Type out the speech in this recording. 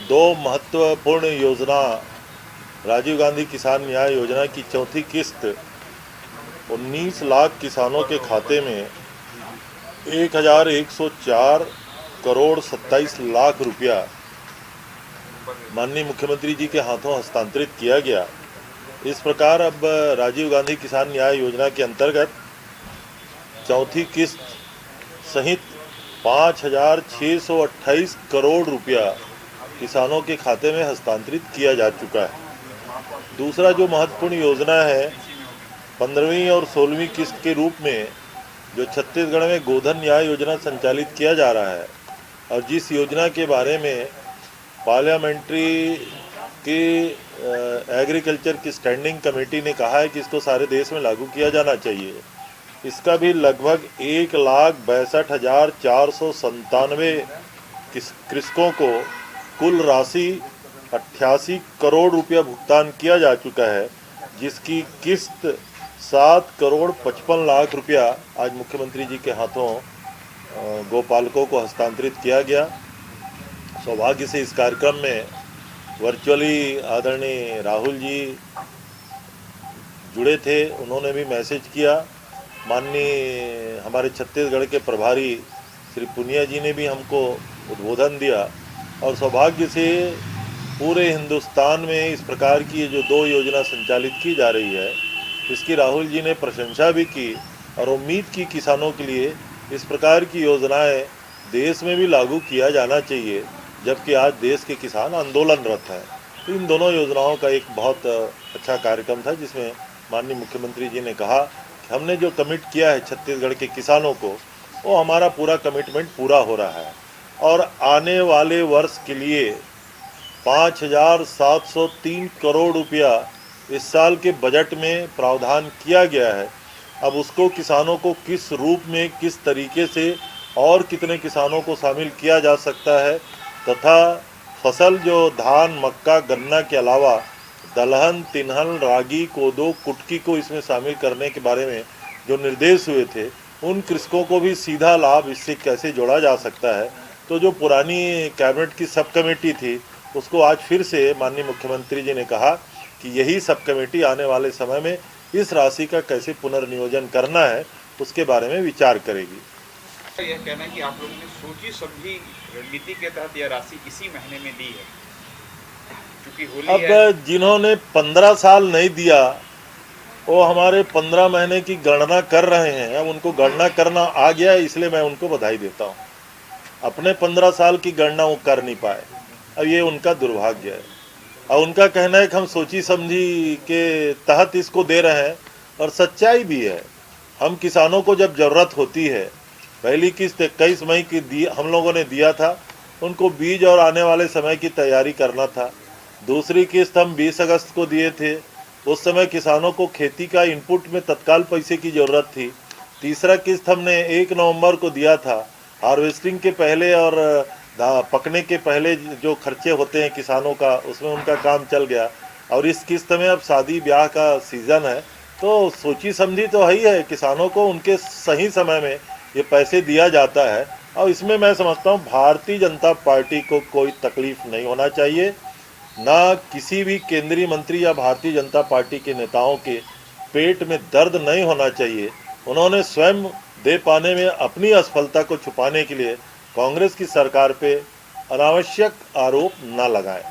दो महत्वपूर्ण योजना राजीव गांधी किसान न्याय योजना की चौथी किस्त 19 लाख किसानों के खाते में 1104 करोड़ 27 लाख रुपया माननीय मुख्यमंत्री जी के हाथों हस्तांतरित किया गया। इस प्रकार अब राजीव गांधी किसान न्याय योजना के अंतर्गत चौथी किस्त सहित 5,628 करोड़ रुपया किसानों के खाते में हस्तांतरित किया जा चुका है। दूसरा जो महत्वपूर्ण योजना है 15वीं और 16वीं किस्त के रूप में जो छत्तीसगढ़ में गोधन न्याय योजना संचालित किया जा रहा है और जिस योजना के बारे में पार्लियामेंट्री की एग्रीकल्चर की स्टैंडिंग कमेटी ने कहा है कि इसको सारे देश में लागू किया जाना चाहिए, इसका भी लगभग 1,62,497 कृषकों को कुल राशि 88 करोड़ रुपया भुगतान किया जा चुका है, जिसकी किस्त 7 करोड़ 55 लाख रुपया आज मुख्यमंत्री जी के हाथों गोपालकों को हस्तांतरित किया गया। सौभाग्य से इस कार्यक्रम में वर्चुअली आदरणीय राहुल जी जुड़े थे, उन्होंने भी मैसेज किया। माननीय हमारे छत्तीसगढ़ के प्रभारी श्री पुनिया जी ने भी हमको उद्बोधन दिया और सौभाग्य से पूरे हिंदुस्तान में इस प्रकार की जो दो योजना संचालित की जा रही है, इसकी राहुल जी ने प्रशंसा भी की और उम्मीद की किसानों के लिए इस प्रकार की योजनाएं देश में भी लागू किया जाना चाहिए, जबकि आज देश के किसान आंदोलनरत हैं। तो इन दोनों योजनाओं का एक बहुत अच्छा कार्यक्रम था, जिसमें माननीय मुख्यमंत्री जी ने कहा कि हमने जो कमिट किया है छत्तीसगढ़ के किसानों को, वो हमारा पूरा कमिटमेंट पूरा हो रहा है और आने वाले वर्ष के लिए 5,703 करोड़ रुपया इस साल के बजट में प्रावधान किया गया है। अब उसको किसानों को किस रूप में, किस तरीके से और कितने किसानों को शामिल किया जा सकता है तथा फसल जो धान, मक्का, गन्ना के अलावा दलहन, तिलहन, रागी, कोदो, कुटकी को इसमें शामिल करने के बारे में जो निर्देश हुए थे, उन कृषकों को भी सीधा लाभ इससे कैसे जोड़ा जा सकता है। तो जो पुरानी कैबिनेट की सब कमेटी थी, उसको आज फिर से माननीय मुख्यमंत्री जी ने कहा कि यही सब कमेटी आने वाले समय में इस राशि का कैसे पुनर्नियोजन करना है उसके बारे में विचार करेगी। यह कहना है कि आप लोगों ने सोची समझी रणनीति के तहत यह राशि इसी महीने में दी है, क्योंकि होली अब है। जिन्होंने 15 साल नहीं दिया वो हमारे 15 महीने की गणना कर रहे हैं। अब उनको गणना करना आ गया है, इसलिए मैं उनको बधाई देता हूँ। अपने 15 साल की गणना वो कर नहीं पाए, अब ये उनका दुर्भाग्य है। और उनका कहना है कि हम सोची समझी के तहत इसको दे रहे हैं, और सच्चाई भी है। हम किसानों को जब ज़रूरत होती है, पहली किस्त 21 मई की हम लोगों ने दिया था, उनको बीज और आने वाले समय की तैयारी करना था। दूसरी किस्त हम 20 अगस्त को दिए थे, उस समय किसानों को खेती का इनपुट में तत्काल पैसे की ज़रूरत थी। तीसरा किस्त हमने 1 नवंबर को दिया था, हार्वेस्टिंग के पहले और पकने के पहले जो खर्चे होते हैं किसानों का, उसमें उनका काम चल गया। और इस किस्त में अब शादी ब्याह का सीज़न है, तो सोची समझी तो है ही है। किसानों को उनके सही समय में ये पैसे दिया जाता है और इसमें मैं समझता हूँ भारतीय जनता पार्टी को कोई तकलीफ नहीं होना चाहिए, ना किसी भी केंद्रीय मंत्री या भारतीय जनता पार्टी के नेताओं के पेट में दर्द नहीं होना चाहिए। उन्होंने स्वयं दे पाने में अपनी असफलता को छुपाने के लिए कांग्रेस की सरकार पे अनावश्यक आरोप न लगाएं।